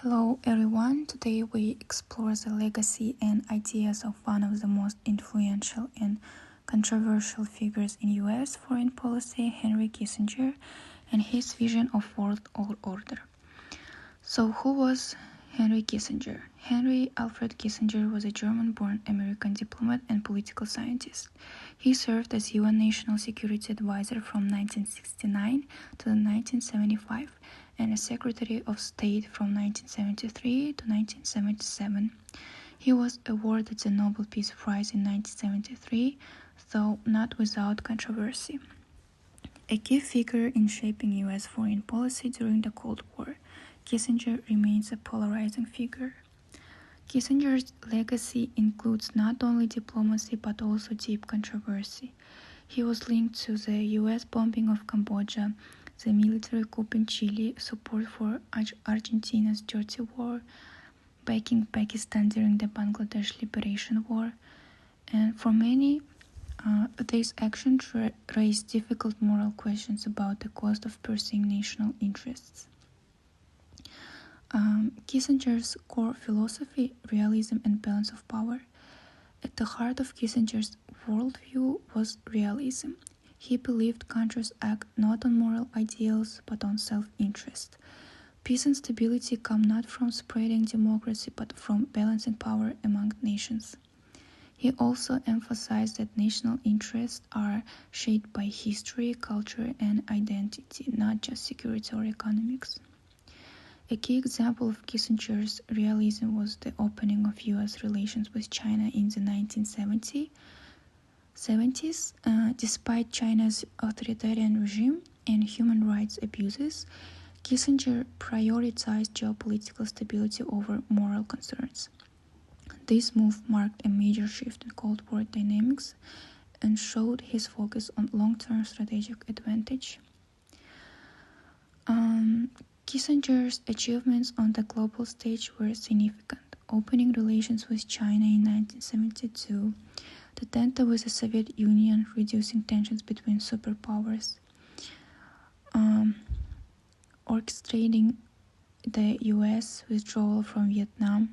Hello everyone, today we explore the legacy and ideas of one of the most influential and controversial figures in US foreign policy, Henry Kissinger, and his vision of world order. So who was Henry Kissinger? Henry Alfred Kissinger was a German-born American diplomat and political scientist. He served as UN National Security Advisor from 1969 to 1975 and as Secretary of State from 1973 to 1977. He was awarded the Nobel Peace Prize in 1973, though not without controversy. A key figure in shaping US foreign policy during the Cold War, Kissinger remains a polarizing figure. Kissinger's legacy includes not only diplomacy but also deep controversy. He was linked to the US bombing of Cambodia, the military coup in Chile, support for Argentina's dirty war, backing Pakistan during the Bangladesh Liberation War, and for many, these actions raised difficult moral questions about the cost of pursuing national interests. Kissinger's core philosophy, realism and balance of power. At the heart of Kissinger's worldview was realism. He believed countries act not on moral ideals but on self-interest. Peace and stability come not from spreading democracy but from balancing power among nations. He also emphasized that national interests are shaped by history, culture, and identity, not just security or economics. A key example of Kissinger's realism was the opening of U.S. relations with China in the 1970s. Despite China's authoritarian regime and human rights abuses, Kissinger prioritized geopolitical stability over moral concerns. This move marked a major shift in Cold War dynamics and showed his focus on long-term strategic advantage. Kissinger's achievements on the global stage were significant, opening relations with China in 1972, the tender with the Soviet Union, reducing tensions between superpowers, orchestrating the US withdrawal from Vietnam.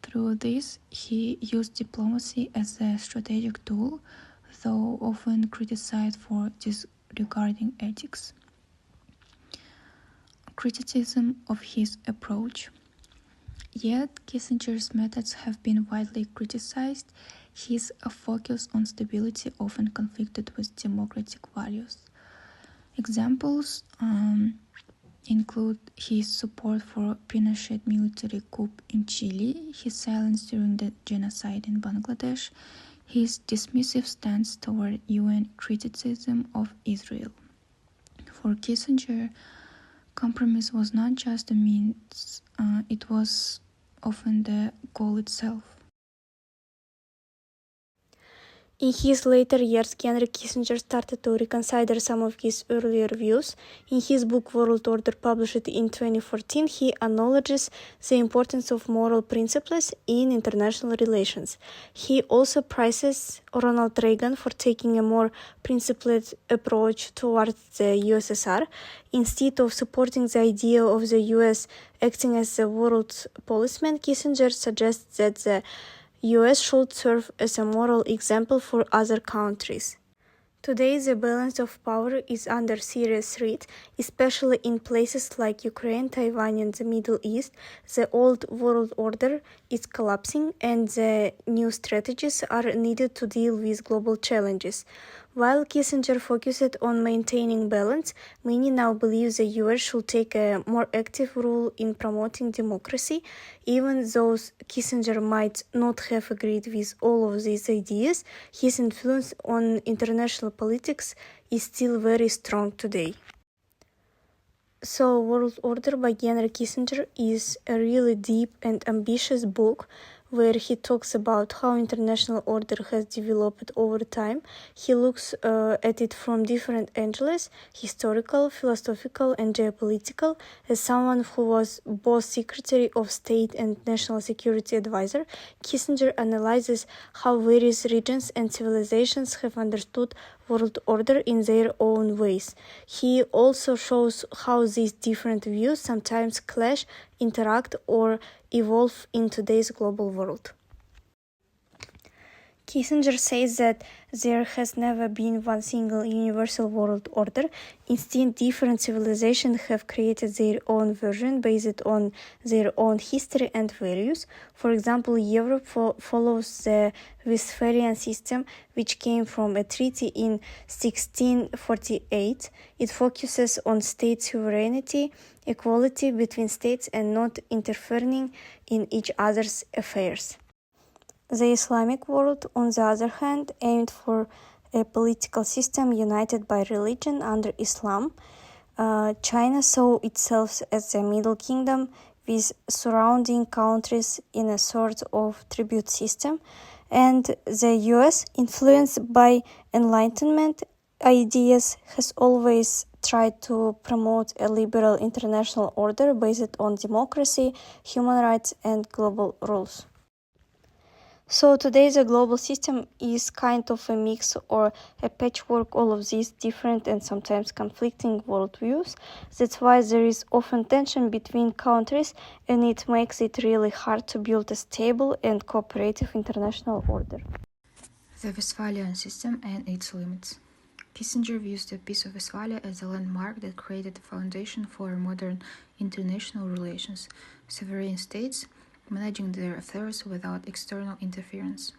Through this, he used diplomacy as a strategic tool, though often criticized for disregarding ethics. Criticism of his approach. Yet, Kissinger's methods have been widely criticized. His focus on stability often conflicted with democratic values. Examples include his support for Pinochet military coup in Chile, his silence during the genocide in Bangladesh, his dismissive stance toward UN criticism of Israel. For Kissinger, compromise was not just a means, it was often the goal itself. In his later years, Henry Kissinger started to reconsider some of his earlier views. In his book World Order, published in 2014, he acknowledges the importance of moral principles in international relations. He also praises Ronald Reagan for taking a more principled approach towards the USSR. Instead of supporting the idea of the US acting as a world policeman, Kissinger suggests that the US should serve as a moral example for other countries. Today, the balance of power is under serious threat, especially in places like Ukraine, Taiwan, and the Middle East. The old world order is collapsing, and the new strategies are needed to deal with global challenges. While Kissinger focused on maintaining balance, many now believe the US should take a more active role in promoting democracy. Even though Kissinger might not have agreed with all of these ideas, his influence on international politics is still very strong today. So, World Order by Henry Kissinger is a really deep and ambitious book where he talks about how international order has developed over time. He looks at it from different angles: historical, philosophical, and geopolitical. As someone who was both Secretary of State and National Security Advisor, Kissinger analyzes how various regions and civilizations have understood world order in their own ways. He also shows how these different views sometimes clash, interact, or evolve in today's global world. Kissinger says that there has never been one single universal world order. Instead, different civilizations have created their own version based on their own history and values. For example, Europe follows the Westphalian system, which came from a treaty in 1648. It focuses on state sovereignty, equality between states, and not interfering in each other's affairs. The Islamic world, on the other hand, aimed for a political system united by religion under Islam. China saw itself as a middle kingdom with surrounding countries in a sort of tribute system, and the US, influenced by Enlightenment ideas, has always tried to promote a liberal international order based on democracy, human rights, and global rules. So today the global system is kind of a mix or a patchwork all of these different and sometimes conflicting worldviews. That's why there is often tension between countries, and it makes it really hard to build a stable and cooperative international order. The Westphalian system and its limits. Kissinger views the Peace of Westphalia as a landmark that created the foundation for modern international relations. Sovereign states managing their affairs without external interference.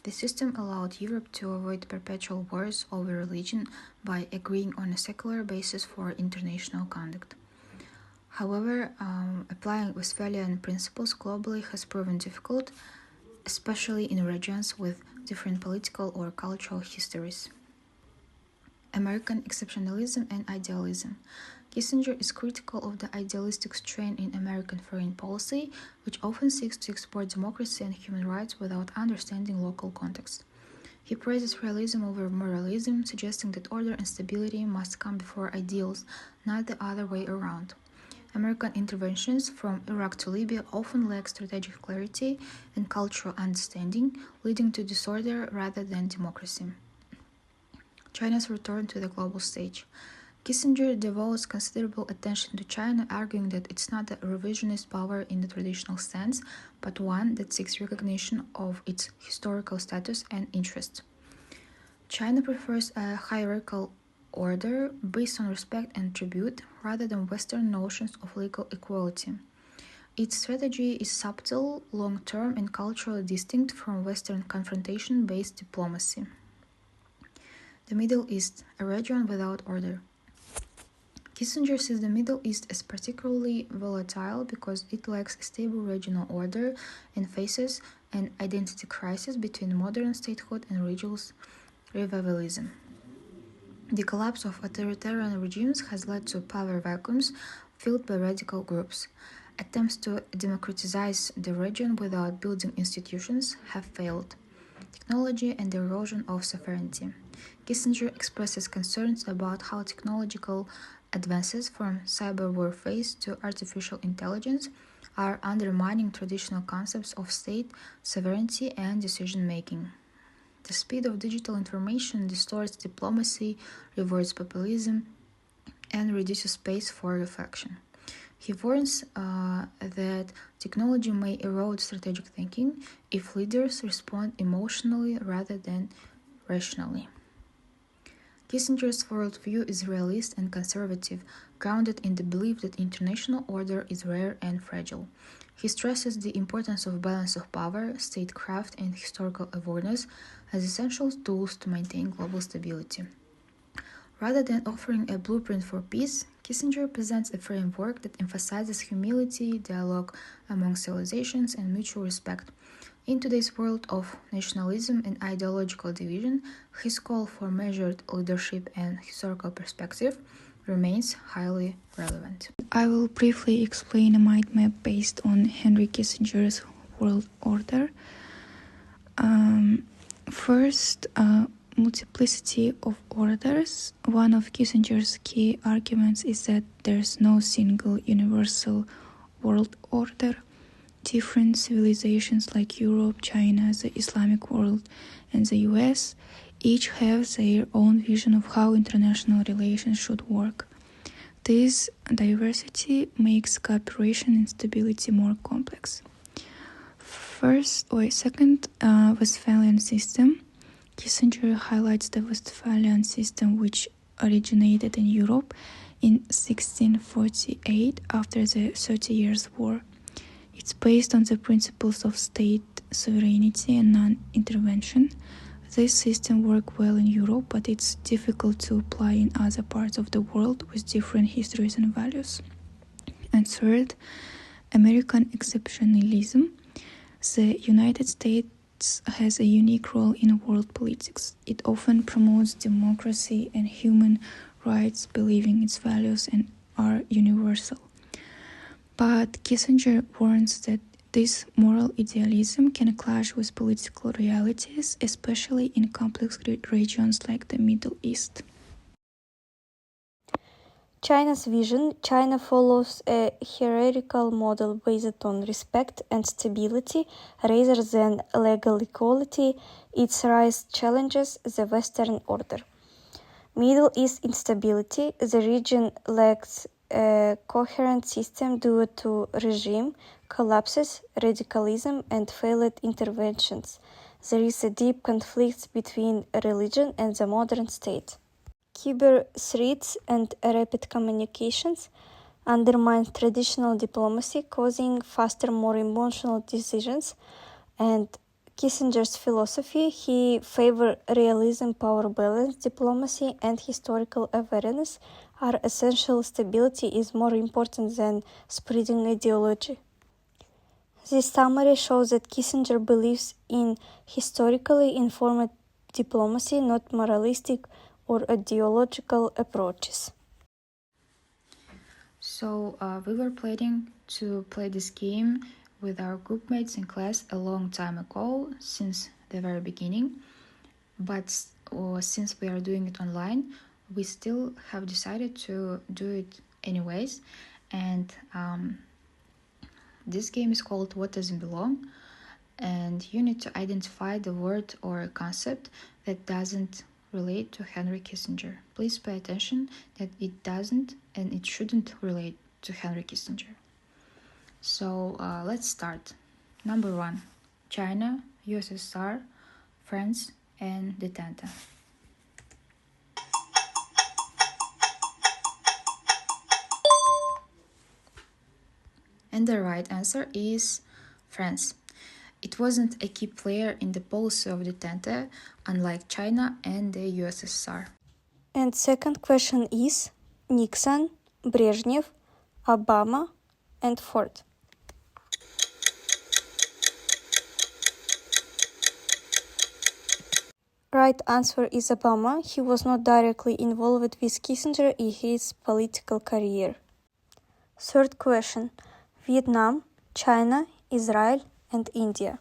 The system allowed Europe to avoid perpetual wars over religion by agreeing on a secular basis for international conduct. However, applying Westphalian principles globally has proven difficult, especially in regions with different political or cultural histories. American exceptionalism and idealism. Kissinger is critical of the idealistic strain in American foreign policy, which often seeks to export democracy and human rights without understanding local context. He praises realism over moralism, suggesting that order and stability must come before ideals, not the other way around. American interventions from Iraq to Libya often lack strategic clarity and cultural understanding, leading to disorder rather than democracy. China's return to the global stage. Kissinger devotes considerable attention to China, arguing that it's not a revisionist power in the traditional sense, but one that seeks recognition of its historical status and interests. China prefers a hierarchical order based on respect and tribute, rather than Western notions of legal equality. Its strategy is subtle, long-term, and culturally distinct from Western confrontation-based diplomacy. The Middle East, a region without order. Kissinger sees the Middle East as particularly volatile because it lacks a stable regional order and faces an identity crisis between modern statehood and religious revivalism. The collapse of authoritarian regimes has led to power vacuums filled by radical groups. Attempts to democratize the region without building institutions have failed. Technology and the erosion of sovereignty. Kissinger expresses concerns about how technological advances from cyber warfare to artificial intelligence are undermining traditional concepts of state sovereignty and decision-making. The speed of digital information distorts diplomacy, rewards populism, and reduces space for reflection. He warns that technology may erode strategic thinking if leaders respond emotionally rather than rationally. Kissinger's worldview is realist and conservative, grounded in the belief that international order is rare and fragile. He stresses the importance of balance of power, statecraft, and historical awareness as essential tools to maintain global stability. Rather than offering a blueprint for peace, Kissinger presents a framework that emphasizes humility, dialogue among civilizations, and mutual respect. In today's world of nationalism and ideological division, his call for measured leadership and historical perspective remains highly relevant. I will briefly explain a mind map based on Henry Kissinger's world order. First, multiplicity of orders. One of Kissinger's key arguments is that there's no single universal world order. Different civilizations like Europe, China, the Islamic world, and the US each have their own vision of how international relations should work. This diversity makes cooperation and stability more complex. Second, Westphalian system. Kissinger highlights the Westphalian system, which originated in Europe in 1648 after the 30 Years' War. It's based on the principles of state sovereignty and non-intervention. This system worked well in Europe, but it's difficult to apply in other parts of the world with different histories and values. And third, American exceptionalism. The United States has a unique role in world politics. It often promotes democracy and human rights, believing its values and are universal. But Kissinger warns that this moral idealism can clash with political realities, especially in complex regions like the Middle East. China's vision. China follows a hierarchical model based on respect and stability rather than legal equality. Its rise challenges the Western order. Middle East instability. The region lacks a coherent system due to regime collapses, radicalism, and failed interventions. There is a deep conflict between religion and the modern state. Cyber threats and rapid communications undermine traditional diplomacy, causing faster, more emotional decisions. And Kissinger's philosophy, he favored realism, power balance, diplomacy, and historical awareness are essential. Stability is more important than spreading ideology. This summary shows that Kissinger believes in historically informed diplomacy, not moralistic or ideological approaches. So we were planning to play this game with our group mates in class a long time ago, since the very beginning. But since we are doing it online, we still have decided to do it anyways. And this game is called What Doesn't Belong? And you need to identify the word or concept that doesn't relate to Henry Kissinger. Please pay attention that it doesn't and it shouldn't relate to Henry Kissinger. So let's start. Number 1, China, USSR, France, and Detente. And the right answer is France. It wasn't a key player in the policy of Detente, unlike China and the USSR. And second question is Nixon, Brezhnev, Obama, and Ford. Right answer is Obama. He was not directly involved with Kissinger in his political career. Third question. Vietnam, China, Israel, and India.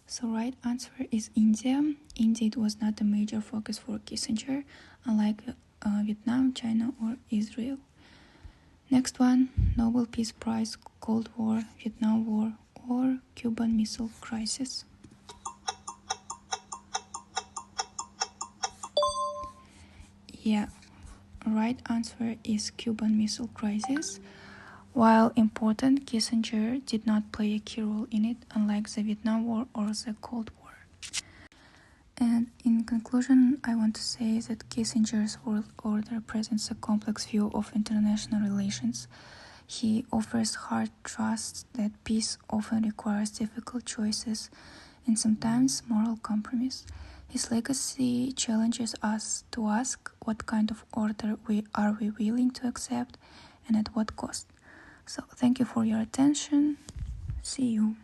So right answer is India. India was not a major focus for Kissinger, unlike Vietnam, China, or Israel. Next one, Nobel Peace Prize, Cold War, Vietnam War, or Cuban Missile Crisis. Yeah, right answer is Cuban Missile Crisis. While important, Kissinger did not play a key role in it, unlike the Vietnam War or the Cold War. And in conclusion, I want to say that Kissinger's world order presents a complex view of international relations. He offers hard truths that peace often requires difficult choices and sometimes moral compromise. His legacy challenges us to ask what kind of order we willing to accept and at what cost. So thank you for your attention. See you.